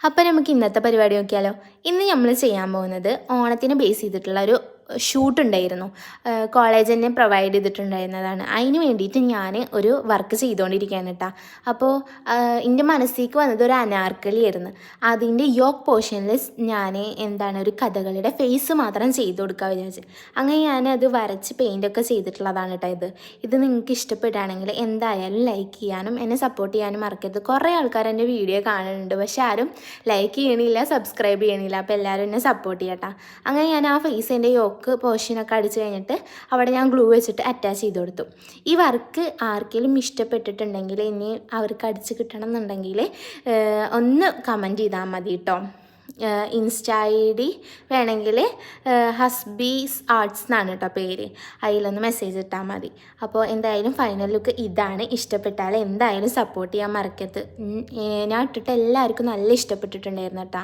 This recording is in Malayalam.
അപ്പോൾ നമുക്ക് ഇന്നത്തെ പരിപാടി നോക്കിയാലോ. ഇന്ന് നമ്മൾ ചെയ്യാൻ പോകുന്നത് ഓണത്തിന് ബേസ് ചെയ്തിട്ടുള്ള ഒരു ഷൂട്ട് ഉണ്ടായിരുന്നു. കോളേജ് തന്നെ പ്രൊവൈഡ് ചെയ്തിട്ടുണ്ടായിരുന്നതാണ്. അതിന് വേണ്ടിയിട്ട് ഞാൻ ഒരു വർക്ക് ചെയ്തുകൊണ്ടിരിക്കുകയാണ് കേട്ടോ. അപ്പോൾ എൻ്റെ മനസ്സിലേക്ക് വന്നത് ഒരു അനാർക്കലി ആയിരുന്നു. അതിൻ്റെ യോക്ക് പോർഷനിൽ ഞാൻ ഒരു കഥകളിയുടെ ഫേസ് മാത്രം ചെയ്ത് കൊടുക്കാൻ വിചാരിച്ചു. അങ്ങനെ ഞാൻ അത് വരച്ച് പെയിൻ്റൊക്കെ ചെയ്തിട്ടുള്ളതാണ് കേട്ടോ. ഇത് നിങ്ങൾക്ക് ഇഷ്ടപ്പെടുകയാണെങ്കിൽ എന്തായാലും ലൈക്ക് ചെയ്യാനും എന്നെ സപ്പോർട്ട് ചെയ്യാനും മറക്കരുത്. കുറേ ആൾക്കാർ എൻ്റെ വീഡിയോ കാണുന്നുണ്ട്, പക്ഷെ ആരും ലൈക്ക് ചെയ്യണില്ല, സബ്സ്ക്രൈബ് ചെയ്യണില്ല. അപ്പോൾ എല്ലാവരും എന്നെ സപ്പോർട്ട് ചെയ്യട്ടോ. അങ്ങനെ ഞാൻ ആ ഫേസിൻ്റെ യോക്ക് പോർഷനൊക്കെ അടിച്ച് കഴിഞ്ഞിട്ട് അവിടെ ഞാൻ ഗ്ലൂ വെച്ചിട്ട് അറ്റാച്ച് ചെയ്ത് കൊടുത്തു. ഈ വർക്ക് ആർക്കെങ്കിലും ഇഷ്ടപ്പെട്ടിട്ടുണ്ടെങ്കിൽ ഇനി അവർക്ക് അടിച്ച് കിട്ടണം എന്നുണ്ടെങ്കിൽ ഒന്ന് കമൻറ്റ് ചെയ്താൽ മതി കേട്ടോ. ഇൻസ്റ്റാ ID വേണമെങ്കിൽ ഹസ്ബീസ് ആർട്സ് എന്നാണ് കേട്ടോ പേര്. അതിലൊന്ന് മെസ്സേജ് ഇട്ടാൽ മതി. അപ്പോൾ എന്തായാലും ഫൈനൽ ലുക്ക് ഇതാണ്. ഇഷ്ടപ്പെട്ടാൽ എന്തായാലും സപ്പോർട്ട് ചെയ്യാൻ മറക്കരുത്. ഞാൻ ഇട്ടിട്ട് എല്ലാവർക്കും നല്ല ഇഷ്ടപ്പെട്ടിട്ടുണ്ടായിരുന്നു കേട്ടോ.